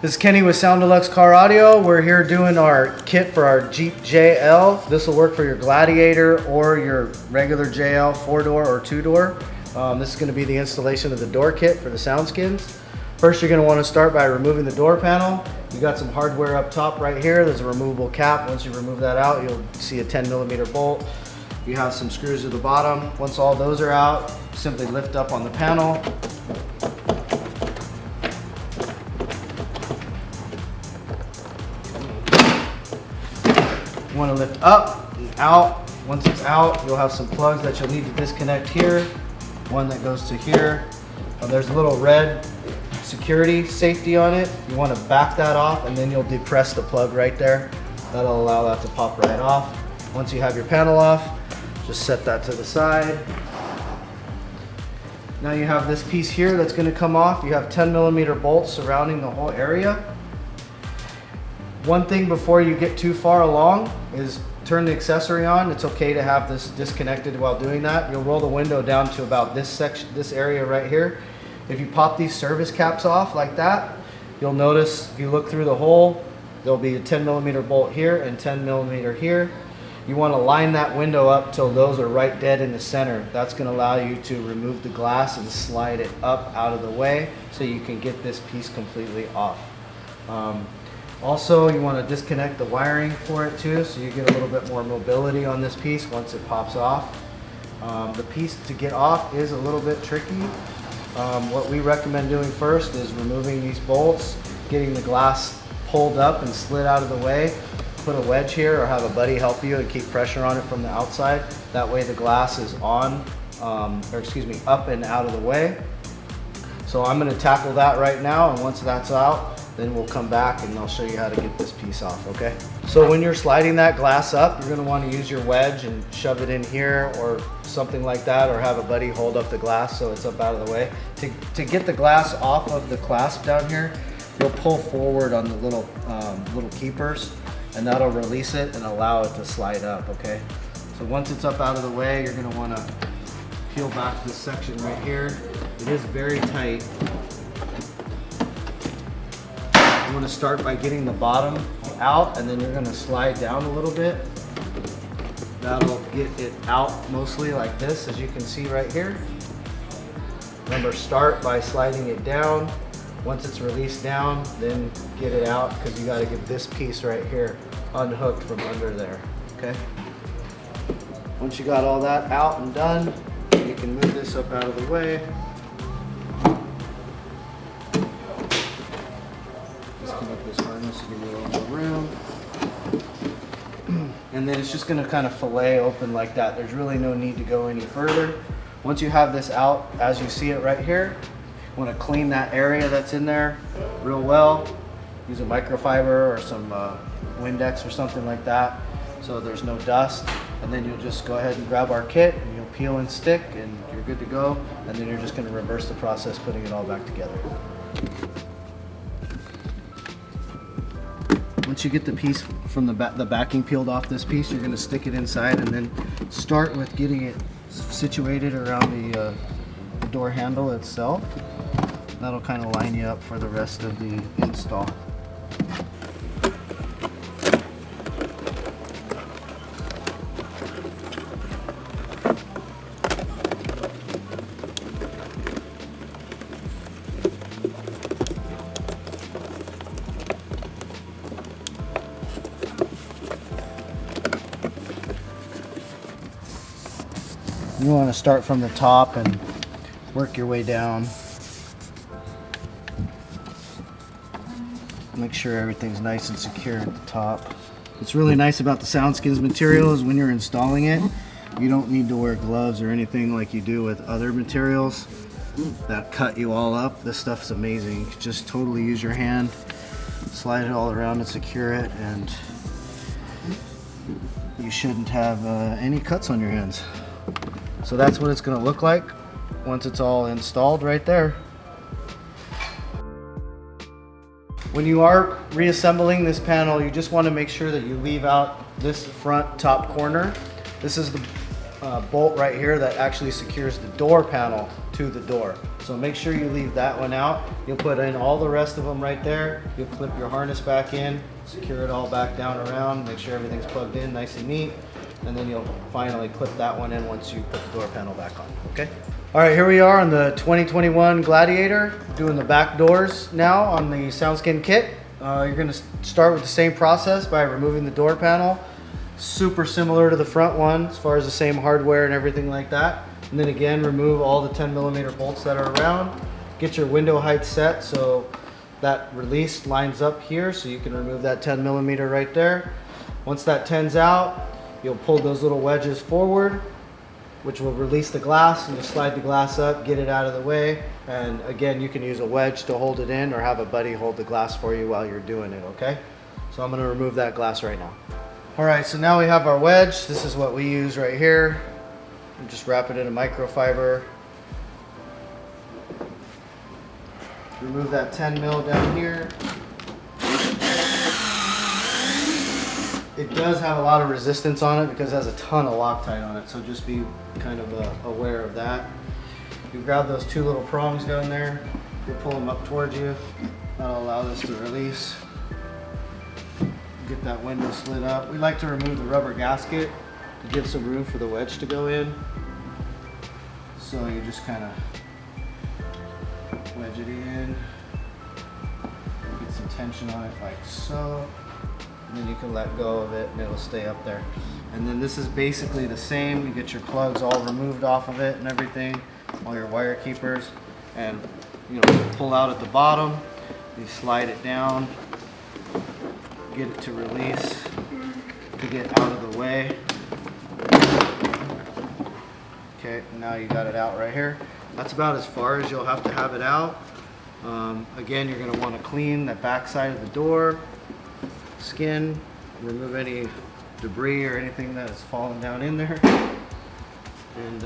This is Kenny with Sound Deluxe Car Audio. We're here doing our kit for our Jeep JL. This will work for your Gladiator or your regular JL 4-door or 2-door. This is going to be the installation of the door kit for the SoundSkins. First, you're going to want to start by removing the door panel. You got some hardware up top right here. There's a removable cap. Once you remove that out, you'll see a 10mm bolt. You have some screws at the bottom. Once all those are out, simply lift up on the panel. You want to lift up and out. Once it's out, you'll have some plugs that you'll need to disconnect here. One that goes to here. There's a little red security safety on it. You want to back that off and then you'll depress the plug right there. That'll allow that to pop right off. Once you have your panel off, just set that to the side. Now you have this piece here that's going to come off. You have 10mm bolts surrounding the whole area. One thing before you get too far along is turn the accessory on. It's okay to have this disconnected while doing that. You'll roll the window down to about this section, this area right here. If you pop these service caps off like that, you'll notice if you look through the hole, there'll be a 10mm bolt here and 10mm here. You want to line that window up till those are right dead in the center. That's going to allow you to remove the glass and slide it up out of the way so you can get this piece completely off. Also, you want to disconnect the wiring for it too, so you get a little bit more mobility on this piece once it pops off. The piece to get off is a little bit tricky. What we recommend doing first is removing these bolts, getting the glass pulled up and slid out of the way. Put a wedge here or have a buddy help you and keep pressure on it from the outside. That way the glass is on, up and out of the way. So I'm going to tackle that right now, and once that's out, then we'll come back and I'll show you how to get this piece off, okay? So when you're sliding that glass up, you're gonna want to use your wedge and shove it in here or something like that, or have a buddy hold up the glass so it's up out of the way. To get the glass off of the clasp down here, you'll pull forward on the little keepers, and that'll release it and allow it to slide up, okay? So once it's up out of the way, you're gonna wanna peel back this section right here. It is very tight. You want to start by getting the bottom out, and then you're going to slide down a little bit. That'll get it out mostly like this, as you can see right here. Remember, start by sliding it down. Once it's released down, then get it out, because you got to get this piece right here unhooked from under there, okay? Once you got all that out and done, you can move this up out of the way. Disconnect this harness to give you a little more room. And then it's just going to kind of fillet open like that. There's really no need to go any further. Once you have this out, as you see it right here, you want to clean that area that's in there real well. Use a microfiber or some Windex or something like that so there's no dust. And then you'll just go ahead and grab our kit and you'll peel and stick and you're good to go. And then you're just going to reverse the process, putting it all back together. Once you get the piece from the backing peeled off this piece, you're going to stick it inside and then start with getting it situated around the door handle itself. That'll kind of line you up for the rest of the install. You want to start from the top and work your way down. Make sure everything's nice and secure at the top. What's really nice about the SoundSkins material is when you're installing it, you don't need to wear gloves or anything like you do with other materials that cut you all up. This stuff's amazing. You can just totally use your hand, slide it all around and secure it, and you shouldn't have any cuts on your hands. So that's what it's going to look like once it's all installed right there. When you are reassembling this panel, you just want to make sure that you leave out this front top corner. This is bolt right here that actually secures the door panel to the door. So make sure you leave that one out. You'll put in all the rest of them right there. You'll clip your harness back in, secure it all back down around, make sure everything's plugged in nice and neat, and then you'll finally clip that one in once you put the door panel back on, okay? All right, here we are on the 2021 Gladiator, doing the back doors now on the SoundSkins kit. You're gonna start with the same process by removing the door panel. Super similar to the front one as far as the same hardware and everything like that. And then again, remove all the 10mm bolts that are around. Get your window height set so that release lines up here, so you can remove that 10mm right there. Once that 10's out, you'll pull those little wedges forward, which will release the glass, and you'll slide the glass up, get it out of the way. And again, you can use a wedge to hold it in or have a buddy hold the glass for you while you're doing it, okay? So I'm gonna remove that glass right now. All right, so now we have our wedge. This is what we use right here. We just wrap it in a microfiber. Remove that 10mm down here. It does have a lot of resistance on it because it has a ton of Loctite on it, so just be kind of aware of that. You grab those two little prongs down there, you pull them up towards you. That'll allow this to release. Get that window slid up. We like to remove the rubber gasket to give some room for the wedge to go in. So you just kind of wedge it in, get some tension on it like so, and then you can let go of it and it'll stay up there. And then this is basically the same. You get your plugs all removed off of it and everything, all your wire keepers, and you know, pull out at the bottom, you slide it down, get it to release, to get out of the way. Okay, now you got it out right here. That's about as far as you'll have to have it out. Again, you're going to want to clean the back side of the door, skin, remove any debris or anything that has fallen down in there. And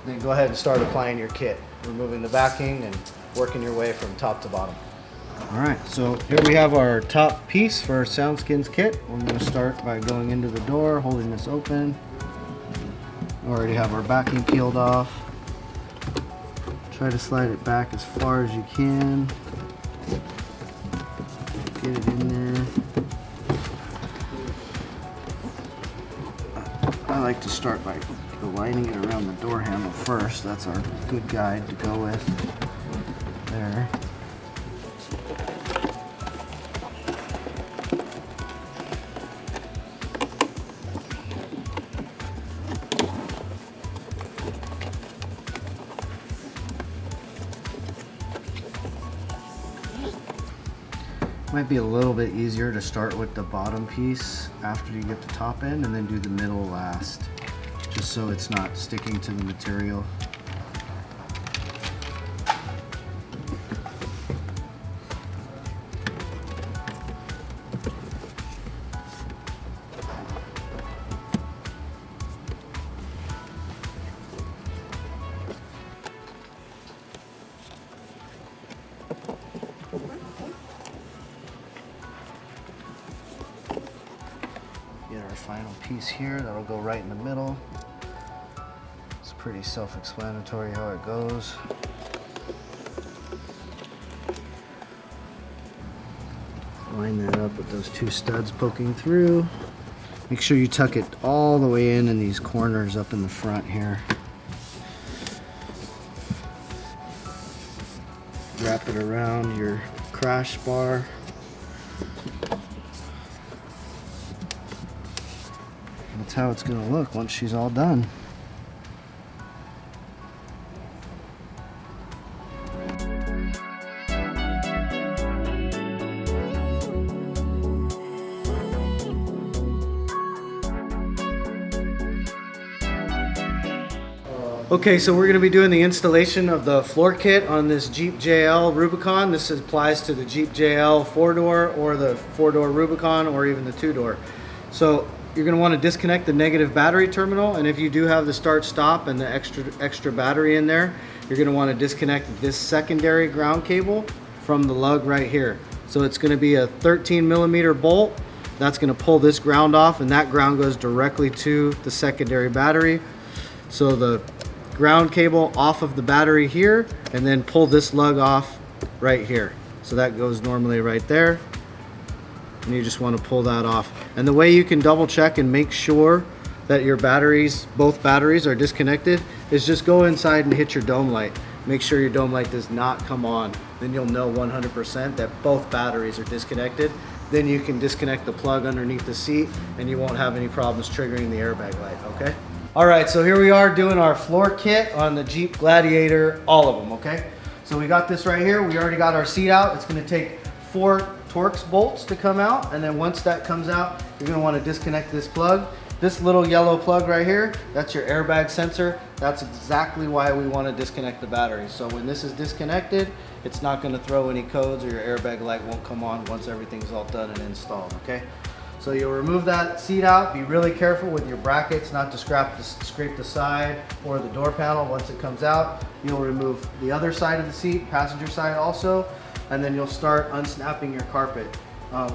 then go ahead and start applying your kit, removing the backing and working your way from top to bottom. All right, so here we have our top piece for our SoundSkins kit. We're going to start by going into the door, holding this open. We already have our backing peeled off. Try to slide it back as far as you can. Get it in there. I like to start by aligning it around the door handle first. That's our good guide to go with there. Might be a little bit easier to start with the bottom piece after you get the top in and then do the middle last, just so it's not sticking to the material. Get our final piece here, that'll go right in the middle. It's pretty self-explanatory how it goes. Line that up with those two studs poking through. Make sure you tuck it all the way in these corners up in the front here. Wrap it around your crash bar. That's how it's going to look once she's all done. Okay, so we're going to be doing the installation of the floor kit on this Jeep JL Rubicon. This applies to the Jeep JL 4-door or the 4-door Rubicon or even the 2-door. So you're going to want to disconnect the negative battery terminal, and if you do have the start-stop and the extra battery in there, you're going to want to disconnect this secondary ground cable from the lug right here. So it's going to be a 13mm bolt. That's going to pull this ground off, and that ground goes directly to the secondary battery. So the ground cable off of the battery here, and then pull this lug off right here. So that goes normally right there, and you just want to pull that off. And the way you can double check and make sure that your batteries, both batteries, are disconnected is just go inside and hit your dome light. Make sure your dome light does not come on. Then you'll know 100% that both batteries are disconnected. Then you can disconnect the plug underneath the seat and you won't have any problems triggering the airbag light, okay? All right, so here we are doing our floor kit on the Jeep Gladiator, all of them, okay? So we got this right here. We already got our seat out. It's gonna take 4 Torx bolts to come out, and then once that comes out, you're gonna wanna disconnect this plug. This little yellow plug right here, that's your airbag sensor. That's exactly why we wanna disconnect the battery. So when this is disconnected, it's not gonna throw any codes, or your airbag light won't come on once everything's all done and installed, okay? So you'll remove that seat out. Be really careful with your brackets not to scrape the side or the door panel. Once it comes out, you'll remove the other side of the seat, passenger side also, and then you'll start unsnapping your carpet.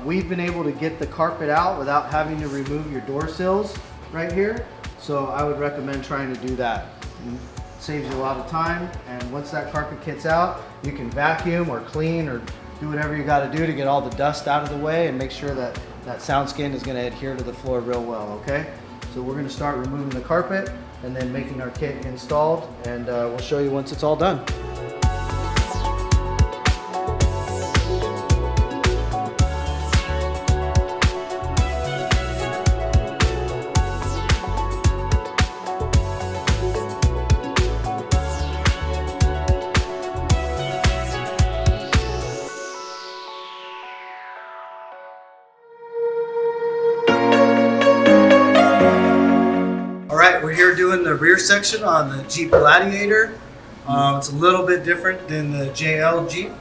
We've been able to get the carpet out without having to remove your door sills right here. So I would recommend trying to do that. It saves you a lot of time, and once that carpet kit's out, you can vacuum or clean or do whatever you got to do to get all the dust out of the way and make sure that that SoundSkin is going to adhere to the floor real well, okay? So we're going to start removing the carpet and then making our kit installed, and we'll show you once it's all done. We're here doing the rear section on the Jeep Gladiator. It's a little bit different than the JL Jeep.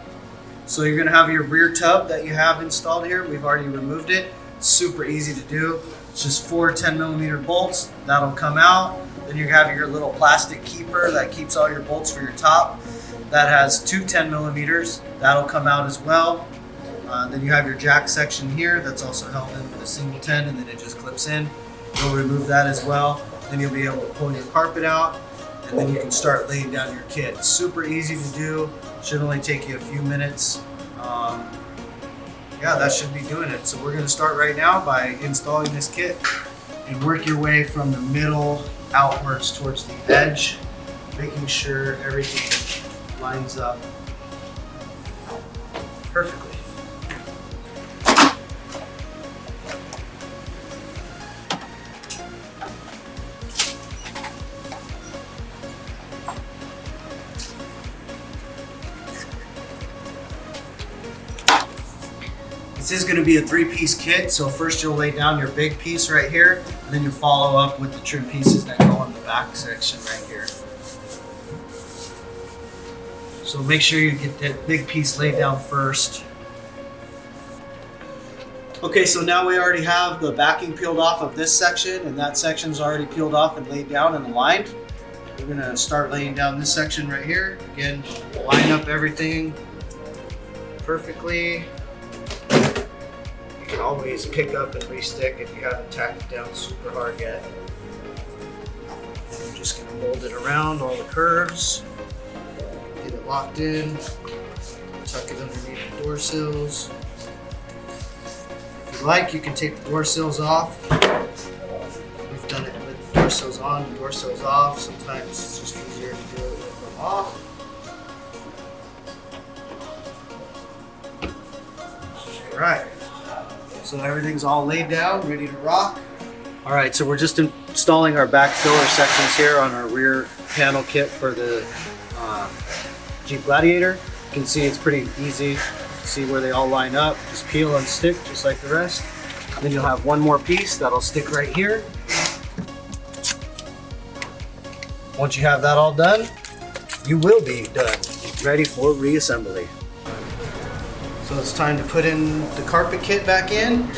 So you're going to have your rear tub that you have installed here. We've already removed it. It's super easy to do. It's just 4 10mm bolts. That'll come out. Then you have your little plastic keeper that keeps all your bolts for your top. That has 2 10mm. That'll come out as well. Then you have your jack section here that's also held in with a single 10, and then it just clips in. You'll remove that as well. Then you'll be able to pull your carpet out, and then you can start laying down your kit. It's super easy to do. Should only take you a few minutes. Yeah, that should be doing it. So we're going to start right now by installing this kit and work your way from the middle outwards towards the edge, making sure everything lines up perfectly. This is going to be a 3-piece kit, so first you'll lay down your big piece right here, and then you follow up with the trim pieces that go on the back section right here. So make sure you get that big piece laid down first. Okay, so now we already have the backing peeled off of this section, and that section's already peeled off and laid down and aligned. We're going to start laying down this section right here. Again, line up everything perfectly. You can always pick up and re-stick if you haven't tacked it down super hard yet. And I'm just going to mold it around all the curves, get it locked in, tuck it underneath the door sills. If you like, you can take the door sills off. We've done it with the door sills on and door sills off. Sometimes it's just easier to do it with them off. All right. So everything's all laid down, ready to rock. All right, so we're just installing our back filler sections here on our rear panel kit for the Jeep Gladiator. You can see it's pretty easy. See where they all line up. Just peel and stick just like the rest. Then you'll have one more piece that'll stick right here. Once you have that all done, you will be done, ready for reassembly. So it's time to put in the carpet kit back in,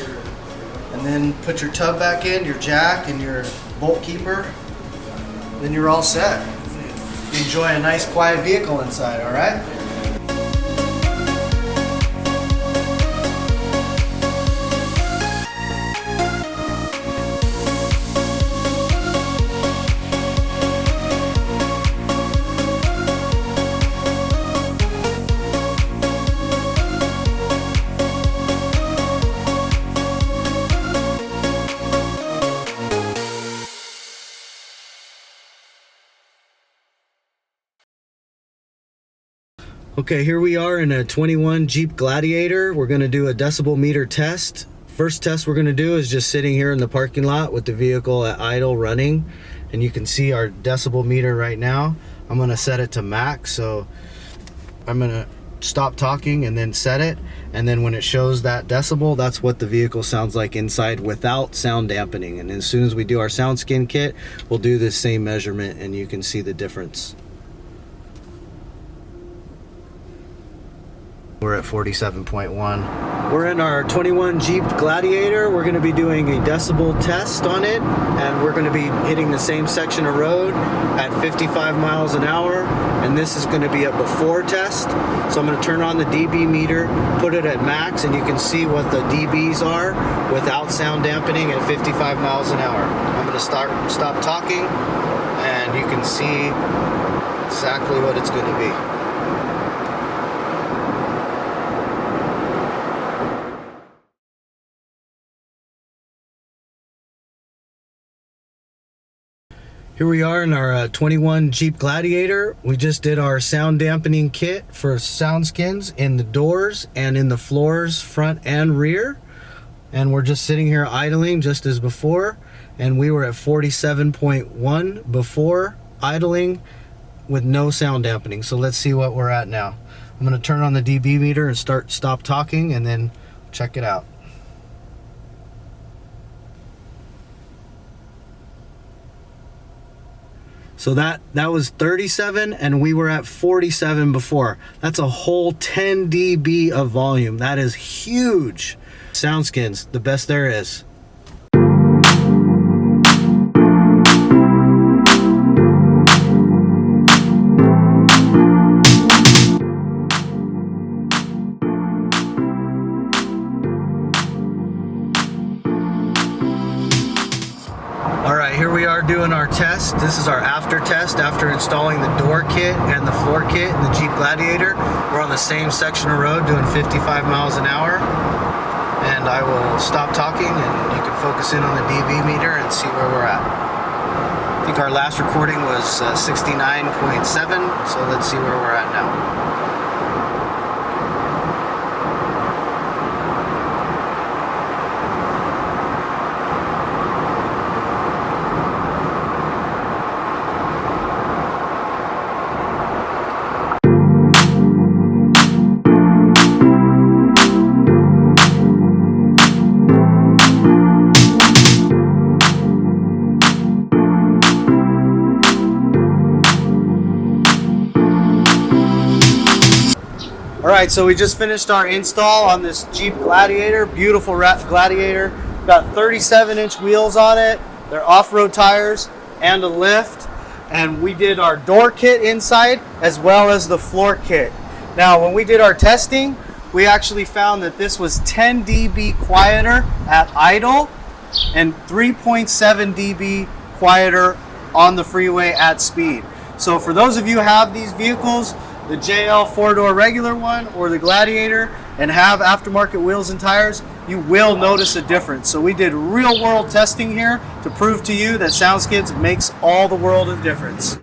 and then put your tub back in, your jack and your bolt keeper. Then you're all set. Enjoy a nice quiet vehicle inside, all right? Okay, here we are in a 21 Jeep Gladiator. We're gonna do a decibel meter test. First test we're gonna do is just sitting here in the parking lot with the vehicle at idle running. And you can see our decibel meter right now. I'm gonna set it to max, so I'm gonna stop talking and then set it. And then when it shows that decibel, that's what the vehicle sounds like inside without sound dampening. And as soon as we do our SoundSkin kit, we'll do this same measurement and you can see the difference. We're at 47.1. We're in our 21 Jeep Gladiator. We're gonna be doing a decibel test on it, and we're gonna be hitting the same section of road at 55 miles an hour. And this is gonna be a before test. So I'm gonna turn on the dB meter, put it at max, and you can see what the dBs are without sound dampening at 55 miles an hour. I'm gonna stop talking, and you can see exactly what it's gonna be. Here we are in our 21 Jeep Gladiator. We just did our sound dampening kit for SoundSkins in the doors and in the floors, front and rear. And we're just sitting here idling just as before. And we were at 47.1 before idling with no sound dampening. So let's see what we're at now. I'm gonna turn on the dB meter and stop talking and then check it out. So that was 37 and we were at 47 before. That's a whole 10 dB of volume. That is huge. SoundSkins, the best there is. Alright, here we are doing our test. This is our after test after installing the door kit and the floor kit in the Jeep Gladiator. We're on the same section of road doing 55 miles an hour. And I will stop talking and you can focus in on the dB meter and see where we're at. I think our last recording was 69.7, so let's see where we're at now. Alright, so we just finished our install on this Jeep Gladiator, beautiful Gladiator. Got 37-inch wheels on it, they're off-road tires, and a lift. And we did our door kit inside as well as the floor kit. Now, when we did our testing, we actually found that this was 10 dB quieter at idle and 3.7 dB quieter on the freeway at speed. So for those of you who have these vehicles, the JL 4-door regular one or the Gladiator, and have aftermarket wheels and tires, you will notice a difference. So we did real world testing here to prove to you that SoundSkins makes all the world of difference.